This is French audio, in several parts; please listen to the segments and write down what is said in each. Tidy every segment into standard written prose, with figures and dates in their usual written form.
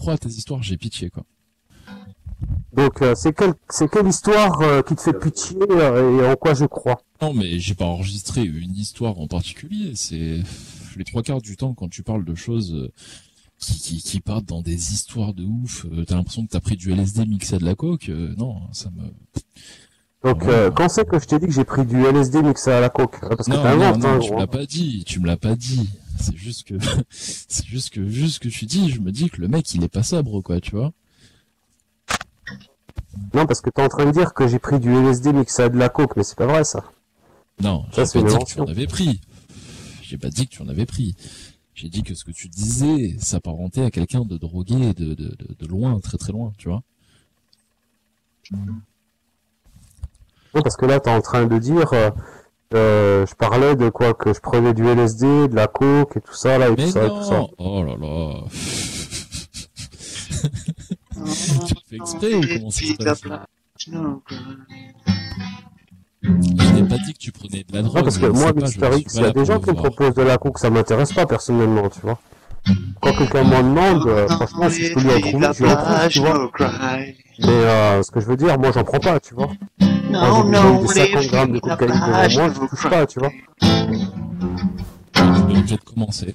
crois à tes histoires, j'ai pitié, quoi. Donc, c'est quelle histoire qui te fait pitié et en quoi je crois? Non, mais j'ai pas enregistré une histoire en particulier. C'est les 3/4 du temps quand tu parles de choses qui partent dans des histoires de ouf. T'as l'impression que t'as pris du LSD mixé à de la coke. Non, ça me. Donc, quand c'est que je t'ai dit que j'ai pris du LSD mixé à la coke? Parce que Non, t'inventes, non, hein, tu me gros. l'as pas dit. Tu me l'as pas dit. C'est juste que, c'est juste que tu dis. Je me dis que le mec, il est pas sobre, quoi, tu vois. Non, parce que t'es en train de dire que j'ai pris du LSD mixé à de la coke, mais c'est pas vrai, ça. Non, Ça, j'ai c'est pas une dit que tu en invention. avais pris. J'ai pas dit que tu en avais pris. J'ai dit que ce que tu disais s'apparentait à quelqu'un de drogué de loin, très très loin, tu vois. Non, parce que là, t'es en train de dire, je parlais de quoi, que je prenais du LSD, de la coke et tout ça, là, et Mais tout ça, et tout ça. non! Oh là là! Tu le fais exprès ou comment ça se passe? Je n'ai pas dit que tu prenais de la Non, drogue, parce que je ne moi, sais pas, je Mister ne suis X, pas il y a là des pour gens le qui me voir. proposent de la coke, ça m'intéresse pas, personnellement, tu vois. Quand quelqu'un m'en demande, franchement, si je peux lui en trouver, je lui en trouve, tu vois. Mais ce que je veux dire, moi, j'en prends pas, tu vois. Quand j'ai déjà eu des 50 grammes de cocaïne devant moi, je touche pas, tu vois. Tu es obligé de commencer.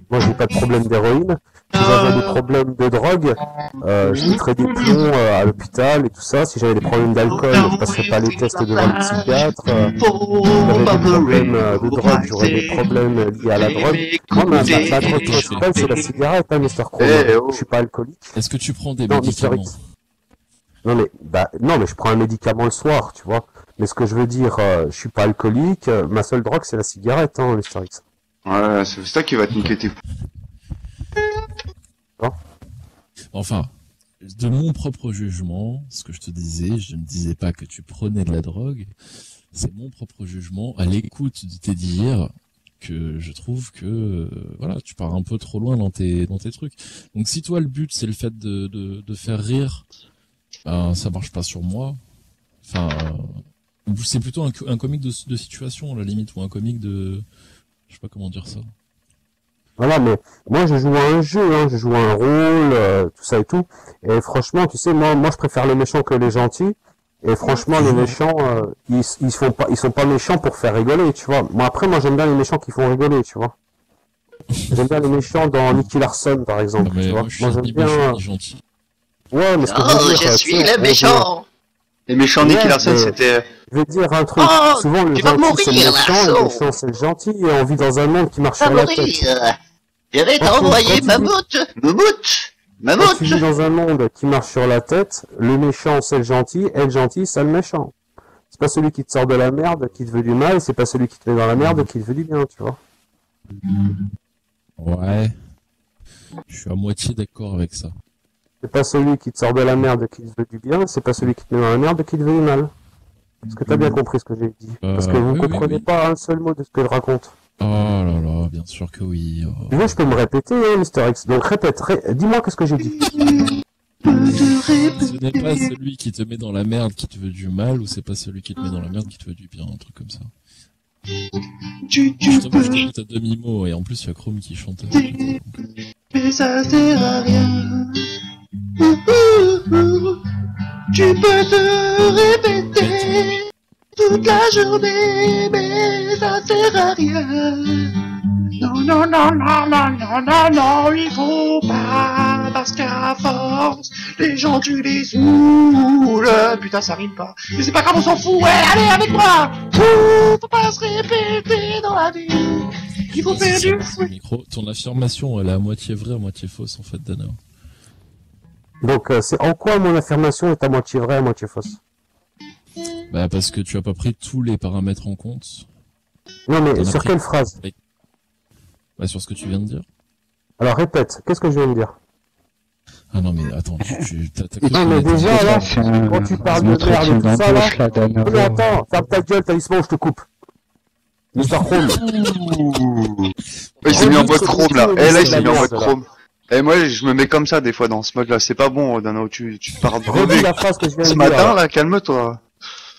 Moi, j'ai pas de problème d'héroïne. Si j'avais des problèmes de drogue, je quitterais des plombs à l'hôpital et tout ça. Si j'avais des problèmes d'alcool, je passerais pas les tests devant le psychiatre. Si j'avais des problèmes de drogue, j'aurais des problèmes liés à la drogue. Moi, ma drogue principale, c'est la cigarette, hein, Mr. Chrome. Je suis pas alcoolique. Est-ce que tu prends des Non, Mr. médicaments? X. Non, mais je prends un médicament le soir, tu vois. Mais ce que je veux dire, je suis pas alcoolique. Ma seule drogue, c'est la cigarette, hein, Mr. X. Ouais, c'est ça qui va te niquer tes... Enfin, de mon propre jugement, ce que je te disais, je ne disais pas que tu prenais de la drogue, c'est mon propre jugement à l'écoute de tes dires que je trouve que voilà, tu pars un peu trop loin dans tes trucs. Donc si toi le but c'est le fait de faire rire, ben ça marche pas sur moi. Enfin, c'est plutôt un comique de situation à la limite ou un comique de, je sais pas comment dire ça. Voilà, mais moi je joue à un jeu, hein, je joue à un rôle, tout ça et tout. Et franchement, tu sais, moi je préfère les méchants que les gentils. Et franchement, les méchants, ils sont pas méchants pour faire rigoler, tu vois. Moi après, moi j'aime bien les méchants qui font rigoler, tu vois. J'aime bien les méchants dans Nicky Larson, par exemple, Non, mais tu vois. moi je suis Moi j'aime ni bien. méchant ni gentil. Ouais, mais ce que je Oh, veux dire, je tu suis sais, le méchant. Les méchants Ouais, Nicky Larson, mais- c'était... Je vais te dire un truc. Oh, Souvent le tu vas gentil c'est le mourir, méchant, le Larson. méchant c'est le gentil, et on vit dans un monde qui marche Va sur la mourir. tête. Je vais Quand t'envoyer tu- Mammouth. Mammouth. Quand tu vis Mammouth. dans un monde qui marche sur la tête, le méchant c'est le gentil, et le gentil c'est le méchant. C'est pas celui qui te sort de la merde qui te veut du mal, c'est pas celui qui te met dans la merde qui te veut du bien, tu vois. Ouais, je suis à moitié d'accord avec ça. C'est pas celui qui te sort de la merde qui te veut du bien, c'est pas celui qui te met dans la merde qui te veut du mal. Est-ce que t'as bien compris ce que j'ai dit? Parce que vous oui, comprenez oui. pas un seul mot de ce que je raconte. Oh là là, bien sûr que oui. Oh. Tu veux, je peux me répéter, hein, Mister X. Donc répète, dis-moi qu'est-ce que j'ai dit. Ce n'est pas celui qui te met dans la merde qui te veut du mal, ou c'est pas celui qui te met dans la merde qui te veut du bien, un truc comme ça. Je t'avoue, je t'écoute à demi-mot, et en plus il y a Chrome qui chante. Mais ça sert à rien. Tu peux te répéter toute la journée, mais ça sert à rien. Non, non, non, non, non, non, non, non, il faut pas, parce qu'à force, les gens tu les saoules. Putain, ça rime pas. Mais c'est pas grave, on s'en fout, ouais, allez, avec moi. Faut pas se répéter dans la vie. Il faut faire du Le micro. Ton affirmation, elle est à moitié vraie, à moitié fausse, en fait, Dana. Donc c'est en quoi mon affirmation est à moitié vraie, à moitié fausse? Bah, parce que tu as pas pris tous les paramètres en compte. Non mais T'en as sur pris. quelle phrase? Bah, sur ce que tu viens de dire. Alors répète, qu'est-ce que je viens de dire? Ah non, mais attends, t'as cru Non qu'on mais était- déjà là, C'est un- quand tu parles un de truc merde qui et me tout ça là, embauche, là, Dana. mais attends, ferme ta gueule, talisman, je te coupe. Mister Chrome. Il s'est mis en mode chrome là. Oh, Eh là, il c'est s'est la mis en mode merde, là. chrome. Eh moi, je me mets comme ça des fois dans ce mode là. C'est pas bon, Dano. Tu pars de Redis la phrase que je viens de Ce dire. matin là, calme-toi.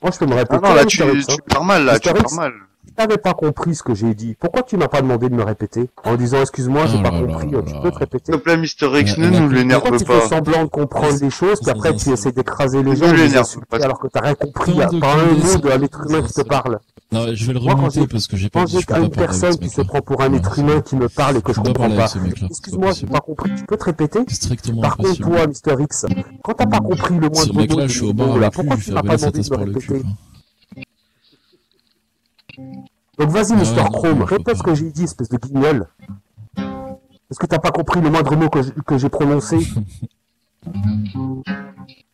Moi je peux me Ah répéter. non, là, Mister X, hein. tu pars mal là. Mister Tu pars X. mal. t'avais pas compris ce que j'ai dit, pourquoi tu m'as pas demandé de me répéter? En disant, excuse-moi, j'ai Oh pas là compris, là tu là peux te là. répéter? S'il te plaît, Mister X, Ouais, ne on a nous l'énerve Pourquoi tu fais pas. semblant de comprendre les choses, puis après tu essaies d'écraser les gens, Ne de les l'énerve insulter, pas. alors que t'as rien compris, Tant de pas un mot condescendance, de l'être humain qui te parle. Non, je vais le Moi, quand remonter j'ai parce que j'ai pas quand dit, j'ai je peux pas une parler avec personne ce qui se mec-là. prend pour un Ouais, être c'est humain bon. qui me parle et que Je je peux pas comprends parler avec pas, ce mec-là, c'est pas excuse-moi, j'ai possible. pas compris, tu peux te répéter? C'est strictement Par contre, impossible. toi, Mister X, quand t'as pas compris le Ce moindre mot mec-là, de je suis mes au bar mots, là, avec lui, je pourquoi lui tu fais m'as avaler pas sa demandé tasse de me par le cul, répéter? quoi. Donc vas-y, Ah Mister ouais, non, Chrome, je peux répète ce pas. que j'ai dit, espèce de guignol. Est-ce que t'as pas compris le moindre mot que j'ai prononcé?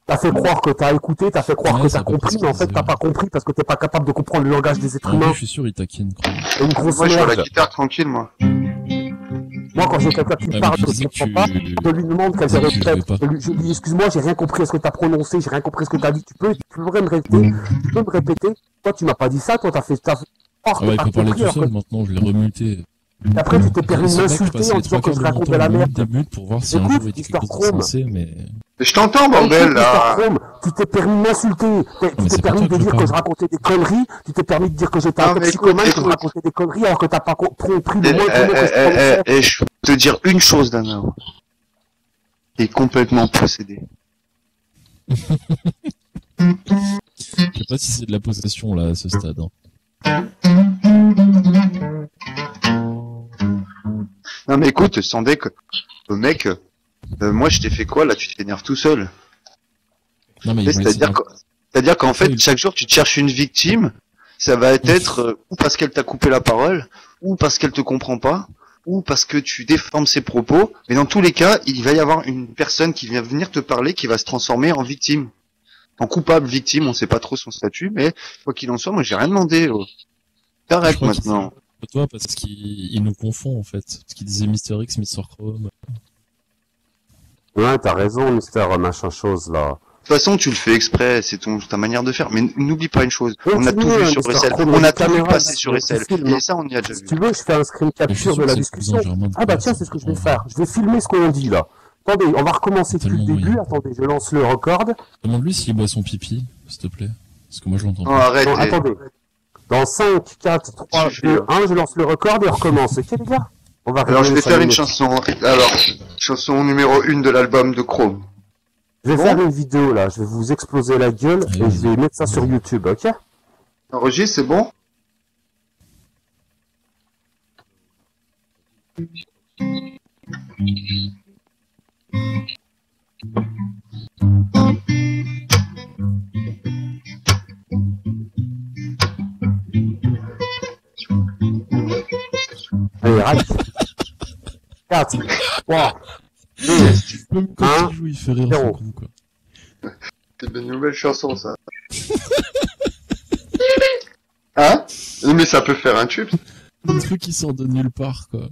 T'as fait croire que t'as écouté, t'as fait croire Ouais, que c'est t'as à peu près compris, ce mais en qu'il fait disait, t'as ouais. pas compris parce que t'es pas capable de comprendre le langage des êtres En vrai, humains. je suis sûr, il taquine, Chrome. T'es une grosse Moi, je suis à la merde. guitare tranquille, moi. Moi, quand j'ai quelqu'un qui me Ouais, mais parle tu que je disais que comprends pas, je lui demande qu'elle se disais que tu jouais répète. pas. Je lui dis, excuse-moi, j'ai rien compris à ce que t'as prononcé, j'ai rien compris à ce que t'as dit. Tu pourrais me répéter? Tu peux me répéter? Toi, tu m'as pas dit ça, toi, t'as fait croire Ah que ouais, il t'as peut parler compris tout alors que... seul maintenant, je l'ai remuté. Et après, tu t'es permis de Ce mec, je m'insulter passais en les disant trois que quarts je de mon raconte temps, de il la me merde. débute pour voir si un Écoute, jour il dit Mister quelque chose de Chrome. sensé, mais... Je t'entends, Écoute, bordel, Mister là. Chrome, tu t'es permis de m'insulter, tu mais t'es c'est pas permis toi de que je dire que parle. je racontais des conneries, tu t'es permis de dire que j'étais un Non, mais écoute, toxicomane, que je écoute. racontais des conneries alors que t'as pas compris le Et, moindre mot que je et, prononçais. je peux te dire une chose, Dana. T'es complètement possédé. Je sais pas si c'est de la possession, là, à ce stade. Hein. Non, mais écoute, sans déconner, mec, moi, je t'ai fait quoi, là? Tu t'énerves tout seul. Non, mais il m'a C'est-à-dire qu'en fait, il- chaque jour, tu te cherches une victime, ça va être ou parce qu'elle t'a coupé la parole, ou parce qu'elle te comprend pas, ou parce que tu déformes ses propos, mais dans tous les cas, il va y avoir une personne qui vient venir te parler qui va se transformer en victime. En coupable, victime, on sait pas trop son statut, mais quoi qu'il en soit, moi j'ai rien demandé. Je T'arrêtes crois qu'il maintenant. s'est toi parce qu'il nous confond, en fait. Parce qu'il disait Mister X, Mister Chrome. Ouais, t'as raison, Mister machin chose, là. De toute façon, tu le fais exprès, c'est ta manière de faire. Mais n'oublie pas une chose, on a tout Continue, vu sur Mr. SL, Chrome, on les a tout vu caméras, passer sur tu SL, filmes. et ça on y a déjà Si vu. tu veux, je fais un screen Mais je capture suis de sûr la que c'est le cousin discussion. germain de Ah bah Pierre, tiens, ça, c'est ce que je en vais vrai. faire. Je vais filmer ce qu'on dit, là. Attendez, on va recommencer depuis le Tellement début. moyen. Attendez, je lance le record. Demande-lui s'il boit son pipi, s'il te plaît. Parce que moi, je l'entends Non, pas. arrête. Non, attendez. Dans 5, 4, 3, Suffit, 2, hein. 1, je lance le record et on recommence. Ok, les gars? On va Alors je rigoler vais 5 faire une minutes. chanson. Alors, chanson numéro 1 de l'album de Chrome. Je vais Bon. faire une vidéo, là. Je vais vous exploser la gueule Allez, et je vais vas-y. mettre ça sur YouTube, ok? Enregistre, c'est bon? Allez, arrête. 4, 3, 2, Même quand Hein il joue, il fait rire, Zéro. ce con, quoi. C'est une nouvelle chanson, ça. Hein? Non, mais ça peut faire un tube. Un truc qui sort de nulle part, quoi.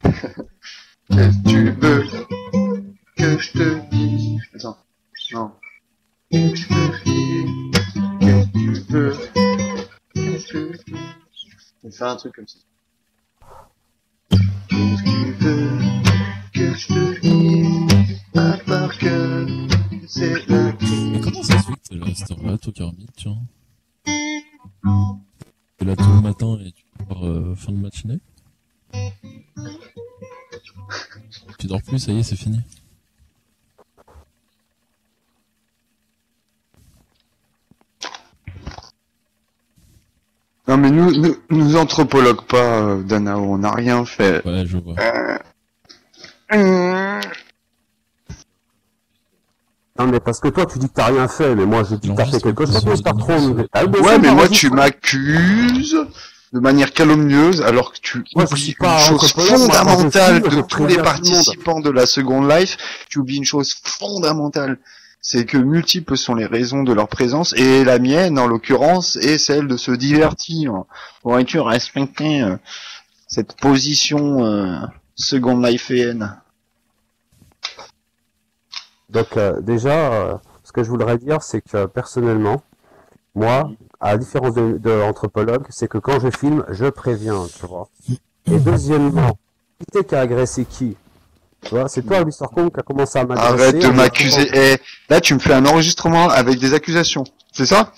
Qu'est-ce que tu veux que je te dise? Attends. Non. Qu'est-ce que tu veux? Qu'est-ce que tu veux? On fait un truc comme ça. Qu'est-ce que tu veux que je te dise? À part que c'est la Mais comment ça se fait que t'es là à cette heure-là, toi, Kermit, tiens? T'es là tout le matin et tu pars fin de matinée? Tu dors plus, ça y est, c'est fini. Non mais nous anthropologues pas, Danao, on n'a rien fait. Ouais, je vois. Non, mais parce que toi, tu dis que t'as rien fait, mais moi, je dis que t'as fait quelque chose, Mister Chrome. Ouais, mais moi tu m'accuses de manière calomnieuse alors que tu Moi, je oublies suis une pas chose anthropologue, moi, quand je fondamentale filme, de je tous les préviens tout le monde. participants de la Second Life. Tu oublies une chose fondamentale, c'est que multiples sont les raisons de leur présence et la mienne, en l'occurrence, est celle de se divertir. Pourrais-tu respecter cette position Second Lifeenne? Donc, déjà, ce que je voudrais dire, c'est que, personnellement, moi, à la différence de l'anthropologue, c'est que quand je filme, je préviens, tu vois. Et deuxièmement, qui c'est qui a agressé qui? Tu vois, c'est toi, Mister Chrome, qui a commencé à m'agresser. Arrête de en me m'accuser. disant- Eh, là tu me fais un enregistrement avec des accusations, c'est ça?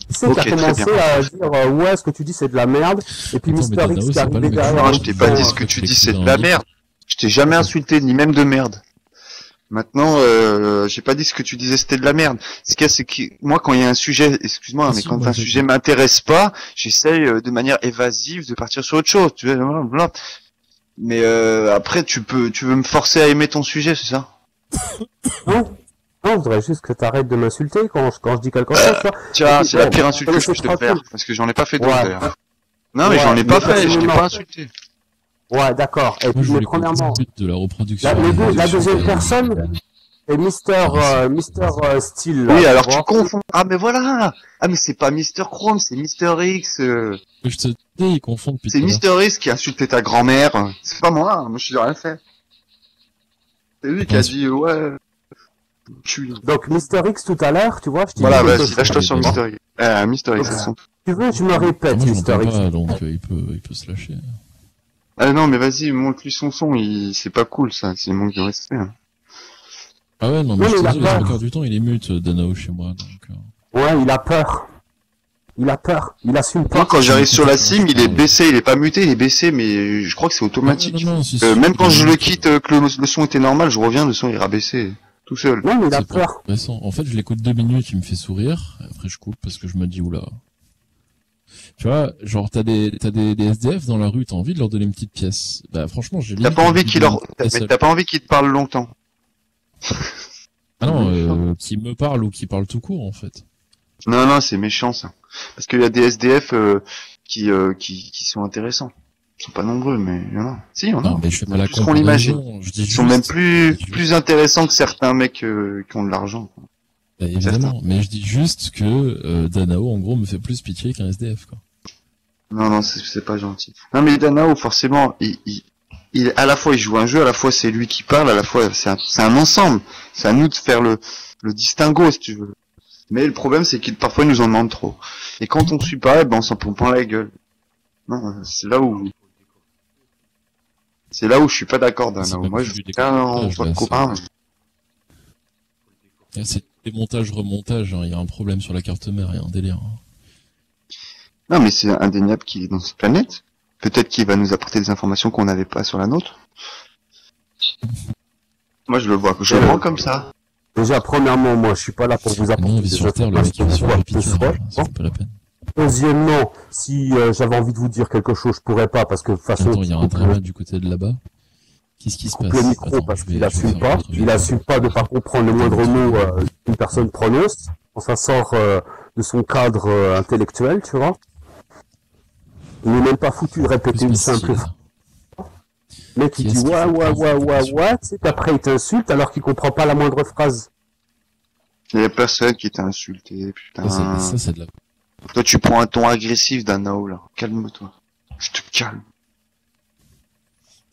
C'est Ok, qui a très commencé bien. à dire ouais, ce que tu dis c'est de la merde, et puis Attends, mais Mister X Danao, qui c'est est pas le arrivé mec derrière. Non, qui- je t'ai pas dit ce Ouais, que tu je dis, c'est l'écris de dans la un livre. merde. Je t'ai jamais insulté, ni même de merde. Maintenant, j'ai pas dit ce que tu disais, c'était de la merde. Ce qu'il y a, c'est que moi, quand il y a un sujet, excuse-moi, Ah mais si, quand moi, un j'ai sujet dit. m'intéresse pas, j'essaye de manière évasive de partir sur autre chose. Tu vois, blablabla. Mais après, tu veux me forcer à aimer ton sujet, c'est ça? Non, non, je voudrais juste que t'arrêtes de m'insulter quand je dis quelque chose, tu vois. Et Tiens, puis, c'est la bon, pire insulte que je c'est puisse te faire, tranquille. parce que j'en ai pas fait d'autres Ouais, d'ailleurs. Non, mais j'en ai ouais, pas mais fait, je t'ai personnellement, pas insulté. ouais, d'accord. Et Moi, puis, je mais voulais qu'on premièrement, discute de la reproduction la des deuxième super- personne est Mister Steel, là, Oui, tu alors tu vois. confonds. Ah, mais voilà. Ah, mais c'est pas Mister Chrome, c'est Mister X. Je te dis, ils confondent depuis C'est tout à l'heure. Mister X qui a insulté ta grand-mère. C'est pas moi, moi je n'ai rien fait. C'est lui qui a dit ouais. Tu... Donc, Mister X tout à l'heure, tu vois, je t'ai Voilà, dit quelque vas-y, chose. lâche-toi sur Mister X. Mister X, Donc, c'est son. si tu veux, je me Ah, répète, moi, je Mister l'entends X. pas, donc il peut se lâcher. Ah non, mais vas-y, montre-lui son son, c'est pas cool ça, c'est manque de respect. Hein. Ah ouais, non, mais Non, je mais te il a dis, les peur. trois quarts du temps, il est mute, Danao, chez moi, donc... Ouais, il a peur. Il a peur. Il assume Moi, pas. quand j'arrive sur la sim, il est parle. baissé, il est pas muté, il est baissé, mais je crois que c'est automatique. Non, c'est sûr, Même quand il est je le mute. quitte, que le son était normal, je reviens, le son ira baissé, tout seul. Non, mais il a C'est pas peur. intéressant. En fait, je l'écoute 2 minutes, il me fait sourire, et après je coupe parce que je me dis, oula. Tu vois, genre, t'as des SDF dans la rue, t'as envie de leur donner une petite pièce. Bah, franchement, j'ai T'as limite pas envie de qu'il donner leur, une pièce mais à- t'as pas envie qu'il te parle longtemps. Ah non, qui me parle ou qui parle tout court, en fait. Non, non, c'est méchant ça. Parce qu'il y a des SDF qui sont intéressants. Ils sont pas nombreux, mais il y en a. Si, il y en a. Non, mais je fais pas la Plus qu'on l'imagine. comparaison, je dis Ils sont même juste... plus intéressants que certains mecs qui ont de l'argent. Bah, évidemment, mais je dis juste que Danao, en gros, me fait plus pitié qu'un SDF, quoi. Non, non, c'est pas gentil. Non, mais Danao, forcément, à la fois il joue un jeu, à la fois c'est lui qui parle, à la fois c'est un ensemble. C'est à nous de faire le distinguo, si tu veux. Mais le problème, c'est qu'il parfois il nous en demande trop. Et quand on suit pas, eh ben on s'en prend la gueule. Non, c'est là où je suis pas d'accord, C'est Danao. pas Moi, que je du suis en découpage, là, copain. Là, c'est démontage, remontage, hein. Il y a un problème sur la carte mère, il y a un délire. Hein. Non, mais c'est indéniable qu'il est dans cette planète. Peut-être qu'il va nous apporter des informations qu'on n'avait pas sur la nôtre. Moi, je le vois comme ça. Déjà, premièrement, moi, je suis pas là pour vous Non, on apporter vit des sur Terre, le mec il vit sur informations, le quoi que ce soit. Jupiter, c'est pas la peine. Deuxièmement, si j'avais envie de vous dire quelque chose, je pourrais pas, parce que de toute façon, Attends, il y a un drama du côté de là-bas. Qu'est-ce qui se coupe passe? le micro Attends, parce je vais- qu'il je vais assume faire pas. autre chose. Il assume pas de pas comprendre le moindre mot qu'une personne prononce. Quand ça sort de son cadre intellectuel, tu vois. Il n'est même pas foutu de répéter une simple phrase. Mais qui dit Qu'est-ce qu'il faut ouais, tu sais qu'après il t'insulte alors qu'il comprend pas la moindre phrase. Il y a personne qui t'a insulté, putain. Ça, c'est de la... Toi, tu prends un ton agressif, Danao, là. Calme-toi. Je te calme.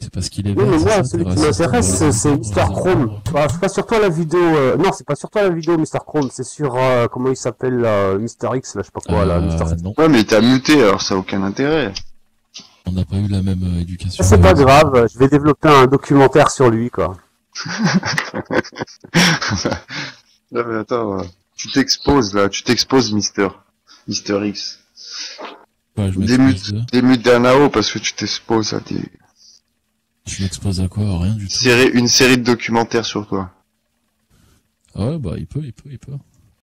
C'est parce qu'il est Non, vert, mais c'est moi, ça, celui t'es qui raciste, m'intéresse, t'es c'est raciste, Mr. t'es Chrome. raciste. Bah, c'est pas sur toi la vidéo, non, c'est pas sur toi la vidéo, Mr. Chrome, c'est sur, comment il s'appelle, Mr. X, là, je sais pas quoi, là, Mr. Non, Ouais, mais t'as muté, alors ça a aucun intérêt. on n'a pas eu la même éducation. C'est pas grave, je vais développer un documentaire sur lui, quoi. Non, mais attends, tu t'exposes, là. Tu t'exposes, Mister X. Ouais, je m'expose de... Démute Danao parce que tu t'exposes à des... Je m'expose à quoi? Rien du tout. Une série de documentaires sur toi. Ah ouais, bah, il peut.